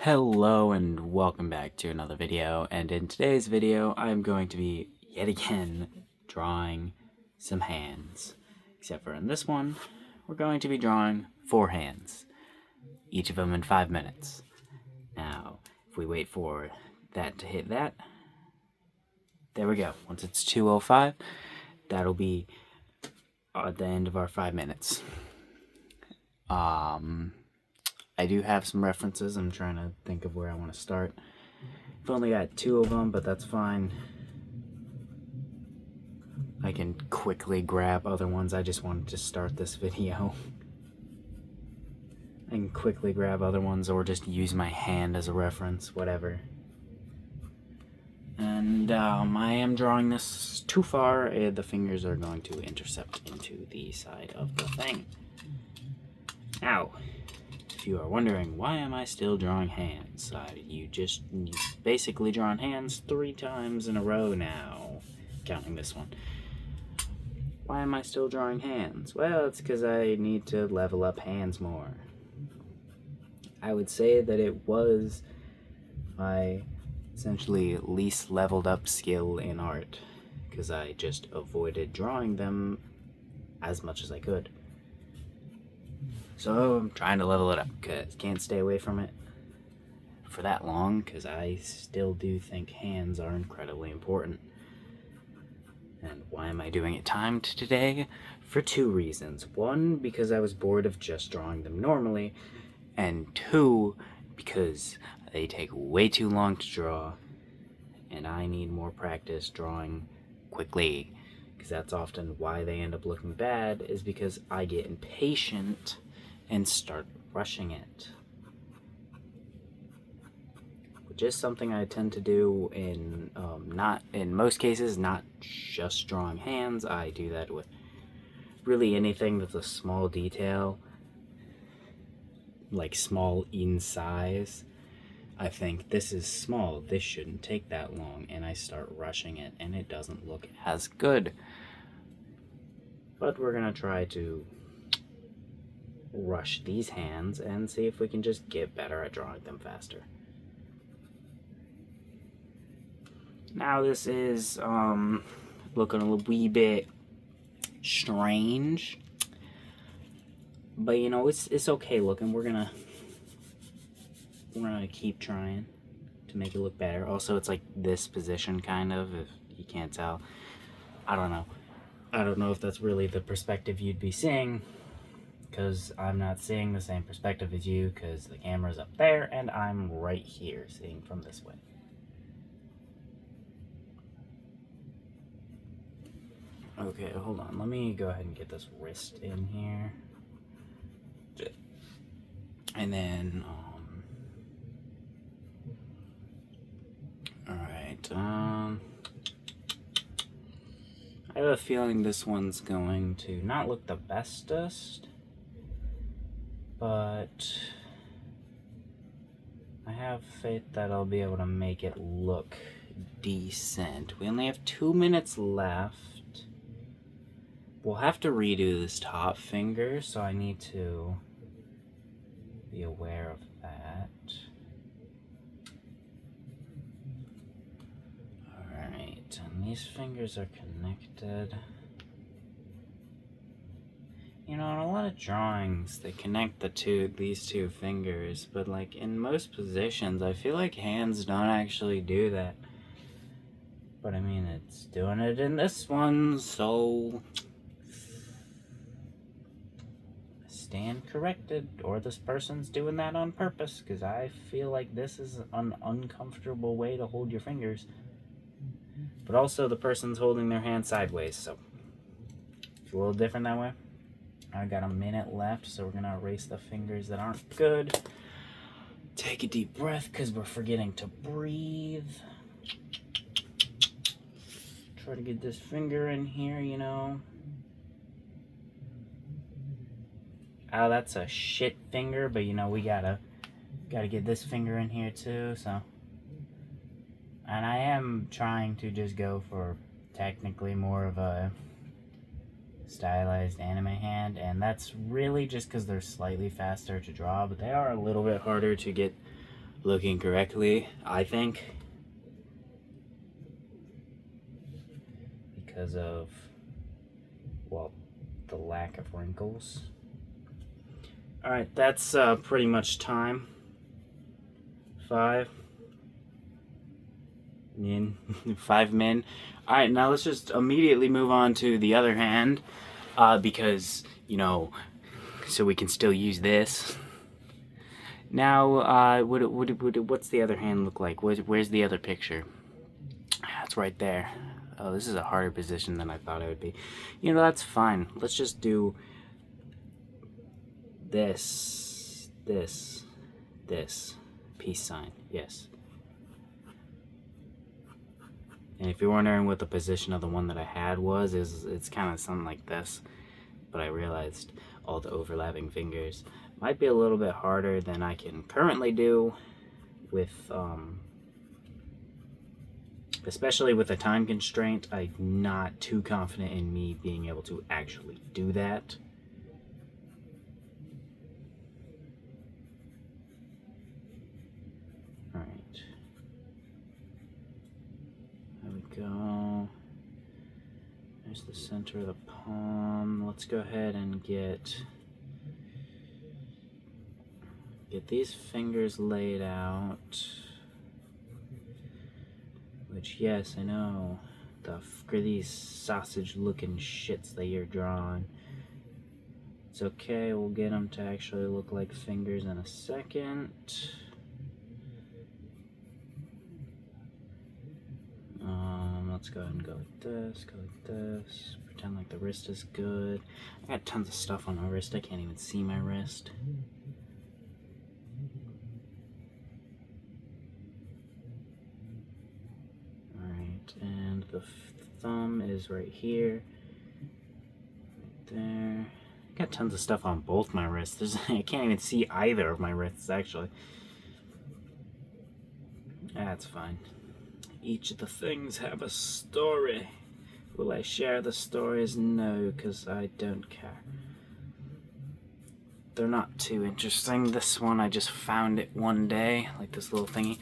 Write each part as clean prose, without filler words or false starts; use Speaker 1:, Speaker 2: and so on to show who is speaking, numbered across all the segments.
Speaker 1: Hello and welcome back to another video, and in today's video I'm going to be yet again drawing some hands, except for in this one we're going to be drawing 4 hands, each of them in 5 minutes. Now if we wait for that to hit that, there we go. Once it's 2:05, that'll be at the end of our 5 minutes. I do have some references. I'm trying to think of where I want to start. I've only got 2 of them, but that's fine. I can quickly grab other ones. I just wanted to start this video. I can quickly grab other ones or just use my hand as a reference, whatever. And I am drawing this too far. The fingers are going to intercept into the side of the thing. Now, if you are wondering, why am I still drawing hands? You've basically drawn hands 3 times in a row now, counting this one. Why am I still drawing hands? Well, it's because I need to level up hands more. I would say that it was my essentially least leveled up skill in art, because I just avoided drawing them as much as I could. So I'm trying to level it up, because I can't stay away from it for that long, because I still do think hands are incredibly important. And why am I doing it timed today? For 2 reasons. 1, because I was bored of just drawing them normally, and 2, because they take way too long to draw, and I need more practice drawing quickly, because that's often why they end up looking bad, is because I get impatient and start rushing it, which is something I tend to do in not in most cases, not just drawing hands. I do that with really anything that's a small detail, like small in size. I think this is small, this shouldn't take that long, and I start rushing it and it doesn't look as good. But we're gonna try to rush these hands and see if we can just get better at drawing them faster. Now this is looking a wee bit strange, but you know, it's okay looking. We're gonna keep trying to make it look better. Also, it's like this position, kind of, if you can't tell. I don't know if that's really the perspective you'd be seeing, because I'm not seeing the same perspective as you, because the camera's up there and I'm right here seeing from this way. Okay, hold on, let me go ahead and get this wrist in here, and then alright, I have a feeling this one's going to not look the bestest, but I have faith that I'll be able to make it look decent. We only have 2 minutes left. We'll have to redo this top finger, so I need to be aware of that. Alright, and these fingers are connected. You know, in a lot of drawings, they connect these two fingers, but like in most positions, I feel like hands don't actually do that. But I mean, it's doing it in this one, so stand corrected, or this person's doing that on purpose, because I feel like this is an uncomfortable way to hold your fingers. But also, the person's holding their hand sideways, so it's a little different that way. I got a minute left, so we're gonna erase the fingers that aren't good. Take a deep breath, because we're forgetting to breathe. Try to get this finger in here, you know. Oh, that's a shit finger, but you know, we gotta get this finger in here too, so. And I am trying to just go for technically more of a stylized anime hand, and that's really just because they're slightly faster to draw, but they are a little bit harder to get looking correctly, I think. Because of, well, the lack of wrinkles. Alright, that's pretty much time. 5 min. 5 min. Alright, now let's just immediately move on to the other hand. Because, you know, so we can still use this. Now, what's the other hand look like? Where's the other picture? It's right there. Oh, this is a harder position than I thought it would be. You know, that's fine. Let's just do this, this, this. Peace sign, yes. And if you're wondering what the position of the one that I had was, it's kind of something like this. But I realized all the overlapping fingers might be a little bit harder than I can currently do with, especially with a time constraint. I'm not too confident in me being able to actually do that. Alright. There we go. There's the center of the palm. Let's go ahead and get these fingers laid out. Which, yes, I know. The fuck are these sausage-looking shits that you're drawing? It's okay, we'll get them to actually look like fingers in a second. Let's go ahead and go like this, go like this. Pretend like the wrist is good. I got tons of stuff on my wrist, I can't even see my wrist. And the thumb is right here, right there. Got tons of stuff on both my wrists. I can't even see either of my wrists, actually. That's fine. Each of the things have a story. Will I share the stories? No, because I don't care. They're not too interesting. This one, I just found it one day, like this little thingy.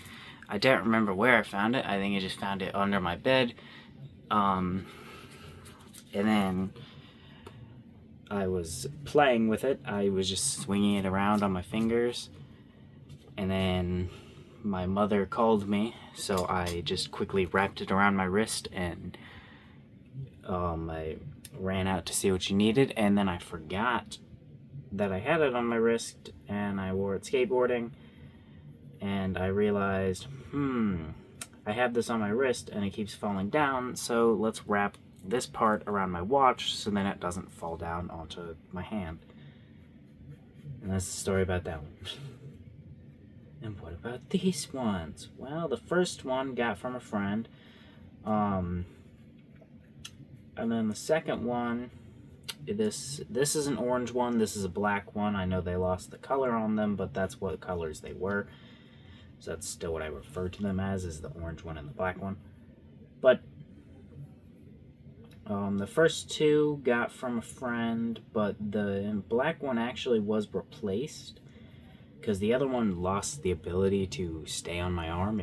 Speaker 1: I don't remember where I found it. I think I just found it under my bed. And then I was playing with it. I was just swinging it around on my fingers. And then my mother called me, so I just quickly wrapped it around my wrist and I ran out to see what she needed. And then I forgot that I had it on my wrist and I wore it skateboarding. And I realized, I have this on my wrist and it keeps falling down, so let's wrap this part around my watch so then it doesn't fall down onto my hand. And that's the story about that one. And what about these ones? Well, the first one got from a friend. And then the second one, this is an orange one, this is a black one. I know they lost the color on them, but that's what colors they were. So that's still what I refer to them as, is the orange one and the black one. But the first two got from a friend, but the black one actually was replaced because the other one lost the ability to stay on my arm.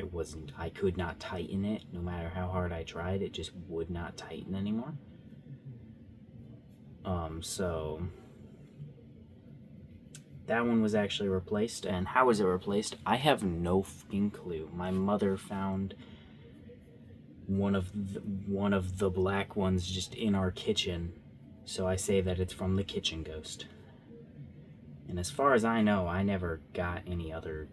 Speaker 1: I could not tighten it. No matter how hard I tried, it just would not tighten anymore. So that one was actually replaced. And how was it replaced? I have no fucking clue. My mother found one of the black ones just in our kitchen, so I say that it's from the kitchen ghost. And as far as I know, I never got any other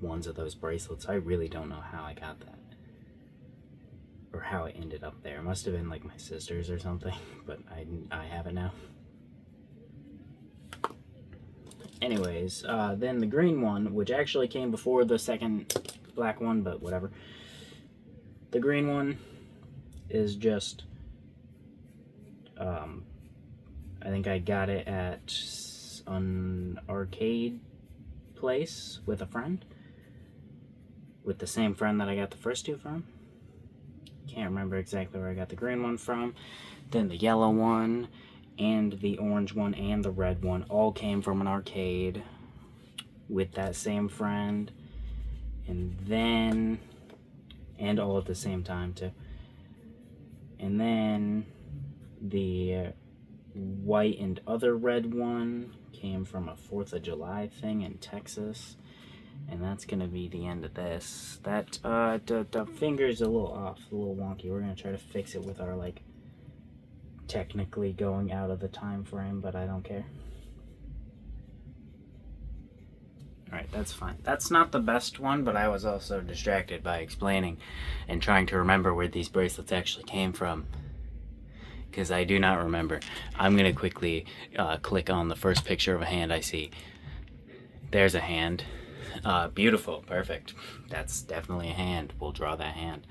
Speaker 1: ones of those bracelets. I really don't know how I got that, or how it ended up there. It must have been like my sister's or something, but I have it now. Anyways, then the green one, which actually came before the second black one, but whatever. The green one is just, I think I got it at an arcade place with a friend. With the same friend that I got the first two from. Can't remember exactly where I got the green one from. Then the yellow one, and the orange one, and the red one all came from an arcade with that same friend. And then, and all at the same time too. And then the white and other red one came from a 4th of July thing in Texas. And that's gonna be the end of this. That, the finger's a little off, a little wonky. We're gonna try to fix it with our, like, technically going out of the time frame, but I don't care. Alright, that's fine. That's not the best one, but I was also distracted by explaining and trying to remember where these bracelets actually came from, because I do not remember. I'm gonna quickly click on the first picture of a hand I see. There's a hand. Beautiful, perfect. That's definitely a hand. We'll draw that hand.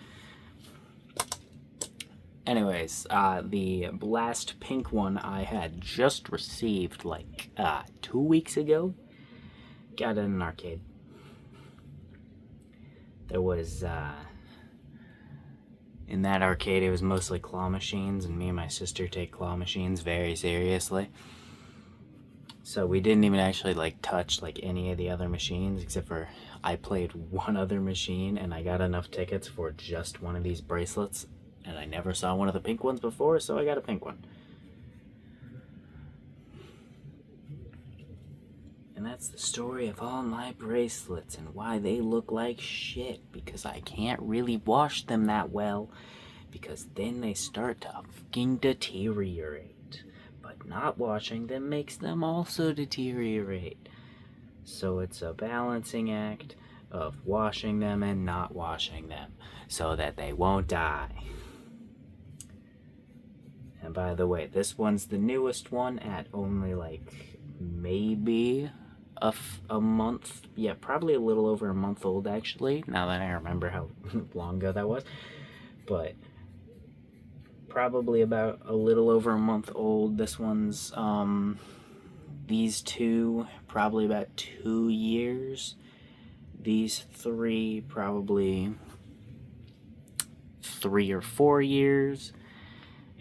Speaker 1: Anyways, the last pink one I had just received like 2 weeks ago. Got it in an arcade. There was, in that arcade it was mostly claw machines, and me and my sister take claw machines very seriously. So we didn't even actually like touch like any of the other machines, except for I played one other machine and I got enough tickets for just one of these bracelets, and I never saw one of the pink ones before, so I got a pink one. And that's the story of all my bracelets and why they look like shit, because I can't really wash them that well, because then they start to fucking deteriorate. But not washing them makes them also deteriorate. So it's a balancing act of washing them and not washing them so that they won't die. And by the way, this one's the newest one at only like maybe a month. Yeah, probably a little over a month old actually, now that I remember how long ago that was. But probably about a little over a month old. This one's, these two, probably about 2 years. These three, probably 3 or 4 years.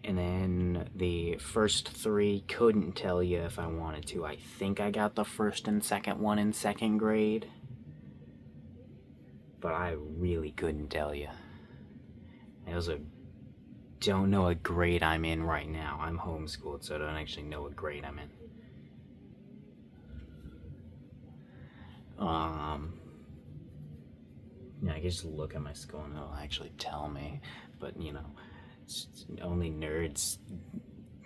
Speaker 1: And then the first three, couldn't tell you if I wanted to. I think I got the first and second one in 2nd grade. But I really couldn't tell you. It was don't know what grade I'm in right now. I'm homeschooled, so I don't actually know what grade I'm in. Yeah, I can just look at my school and it'll actually tell me. But, you know, only nerds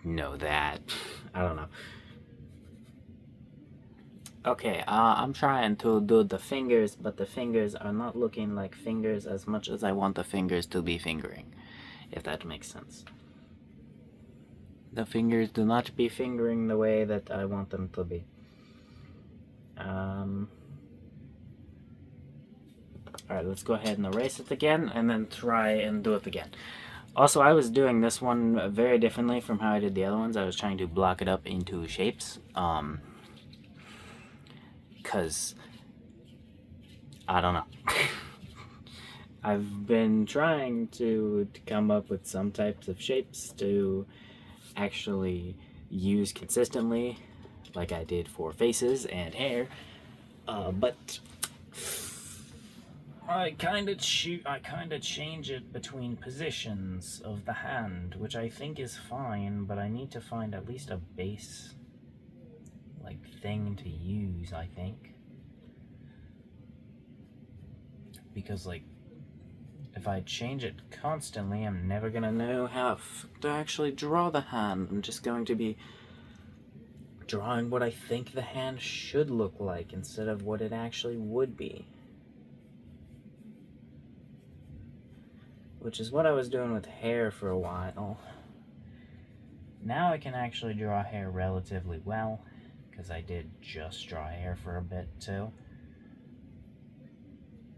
Speaker 1: know that. I don't know. Okay, I'm trying to do the fingers, but the fingers are not looking like fingers as much as I want the fingers to be fingering, if that makes sense. The fingers do not be fingering the way that I want them to be. Alright, let's go ahead and erase it again, and then try and do it again. Also, I was doing this one very differently from how I did the other ones. I was trying to block it up into shapes. Because, I don't know. I've been trying to come up with some types of shapes to actually use consistently, like I did for faces and hair, but I kind of change it between positions of the hand, which I think is fine, but I need to find at least a base like thing to use, I think. Because like if I change it constantly, I'm never gonna know how to actually draw the hand. I'm just going to be drawing what I think the hand should look like instead of what it actually would be. Which is what I was doing with hair for a while. Now I can actually draw hair relatively well, because I did just draw hair for a bit too.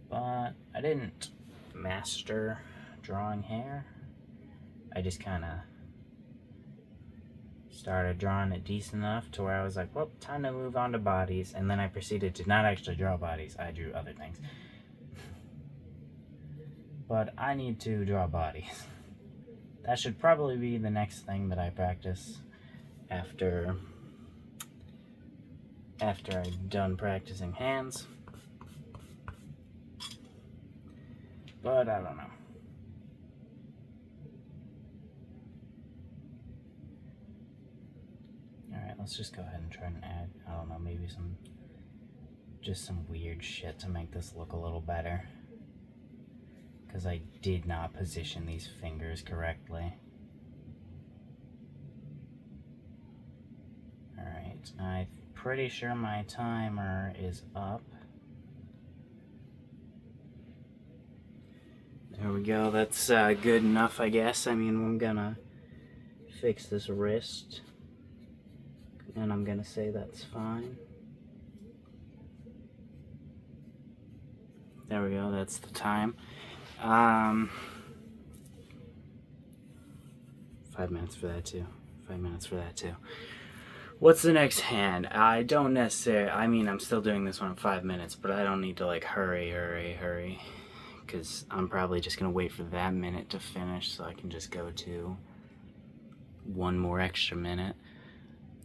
Speaker 1: But I didn't master drawing hair. I just kind of started drawing it decent enough to where I was like, well, time to move on to bodies. And then I proceeded to not actually draw bodies, I drew other things. But I need to draw bodies. That should probably be the next thing that I practice after I'm done practicing hands. but I don't know. Alright, let's just go ahead and try and add, I don't know, maybe just some weird shit to make this look a little better. Because I did not position these fingers correctly. Alright, I'm pretty sure my timer is up. There we go, that's good enough, I guess. I mean, I'm gonna fix this wrist. And I'm gonna say that's fine. There we go, that's the time. 5 minutes for that too. 5 minutes for that too. What's the next hand? I don't necessarily, I mean, I'm still doing this one in 5 minutes, but I don't need to like hurry. Because I'm probably just gonna wait for that minute to finish so I can just go to one more extra minute.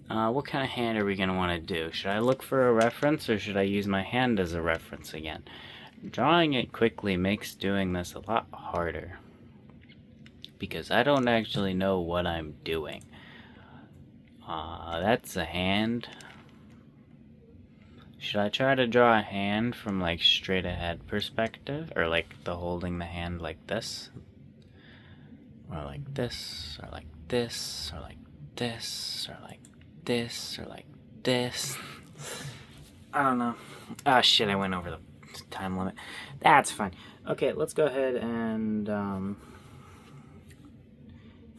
Speaker 1: What kind of hand are we gonna want to do? Should I look for a reference or should I use my hand as a reference again? Drawing it quickly makes doing this a lot harder because I don't actually know what I'm doing. That's a hand. Should I try to draw a hand from like straight ahead perspective, or like the holding the hand like this, or like this, or like this, or like this, or like this, or like this? I don't know. Ah, shit, I went over the time limit. That's fine. Okay, let's go ahead and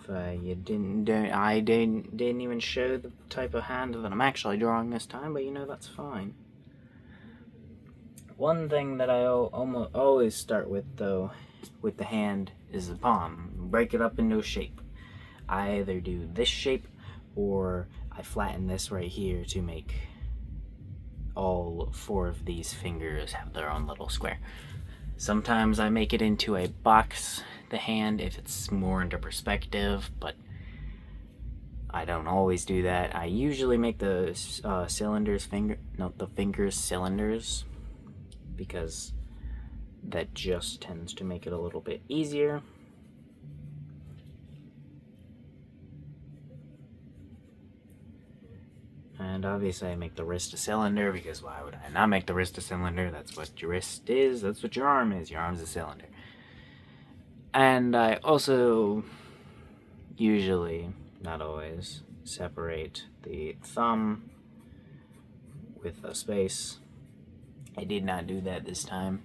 Speaker 1: if I didn't even show the type of hand that I'm actually drawing this time, but you know, that's fine. One thing that I almost always start with, though, with the hand is the palm. Break it up into a shape. I either do this shape or I flatten this right here to make all 4 of these fingers have their own little square. Sometimes I make it into a box, the hand, if it's more into perspective, but I don't always do that. I usually make the fingers cylinders, because that just tends to make it a little bit easier. And obviously I make the wrist a cylinder, because why would I not make the wrist a cylinder? That's what your wrist is, that's what your arm is. Your arm's a cylinder. And I also usually, not always, separate the thumb with a space. I did not do that this time.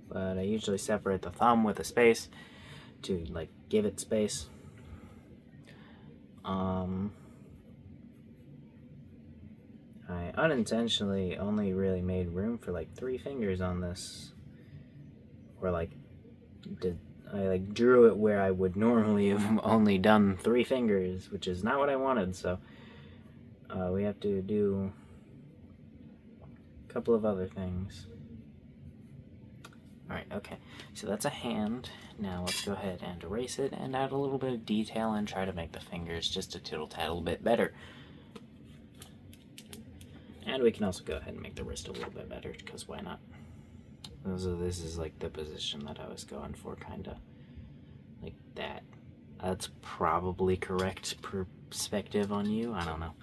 Speaker 1: But I usually separate the thumb with a space to like give it space. I unintentionally only really made room for like 3 fingers on this, or like I drew it where I would normally have only done 3 fingers, which is not what I wanted. So we have to do a couple of other things. Alright, okay, so that's a hand. Now let's go ahead and erase it and add a little bit of detail and try to make the fingers just a tittle-tattle bit better. And we can also go ahead and make the wrist a little bit better, because why not? So this is like the position that I was going for, kinda like that. That's probably correct perspective on you, I don't know.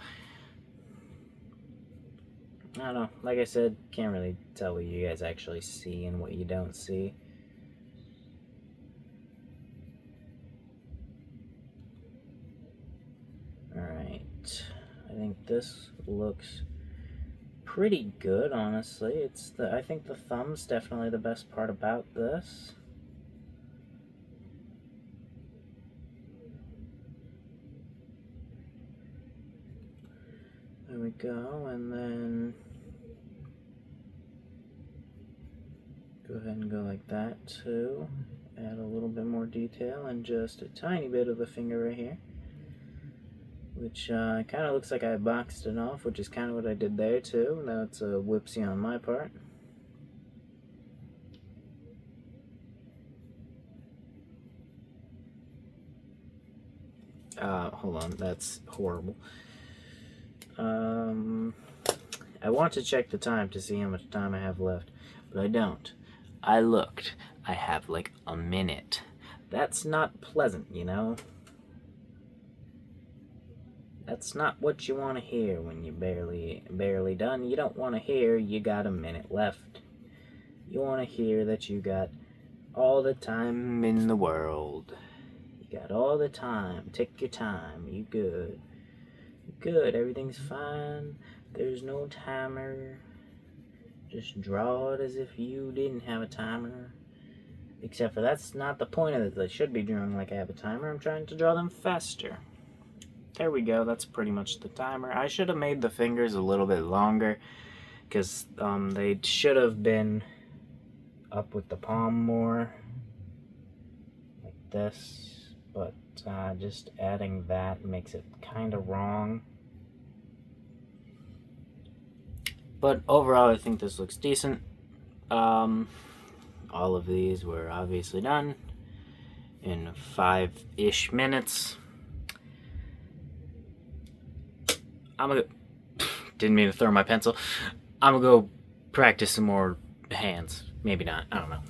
Speaker 1: I don't know, like I said, can't really tell what you guys actually see and what you don't see. Alright, I think this looks pretty good, honestly. I think the thumb's definitely the best part about this. There we go, and then go ahead and go like that too. Add a little bit more detail and just a tiny bit of the finger right here, which kind of looks like I boxed it off, which is kind of what I did there too. That's a whoopsie on my part. Hold on, that's horrible. I want to check the time to see how much time I have left, but I don't. I looked. I have like a minute. That's not pleasant, you know? That's not what you want to hear when you're barely done. You don't want to hear you got a minute left. You want to hear that you got all the time in the world. You got all the time. Take your time. You good. Good. Everything's fine. There's no timer. Just draw it as if you didn't have a timer. Except for that's not the point of it. I should be drawing like I have a timer. I'm trying to draw them faster. There we go. That's pretty much the timer. I should have made the fingers a little bit longer because they should have been up with the palm more like this, but just adding that makes it kind of wrong. But overall, I think this looks decent. All of these were obviously done in 5-ish minutes. Didn't mean to throw my pencil. I'm gonna go practice some more hands. Maybe not. I don't know.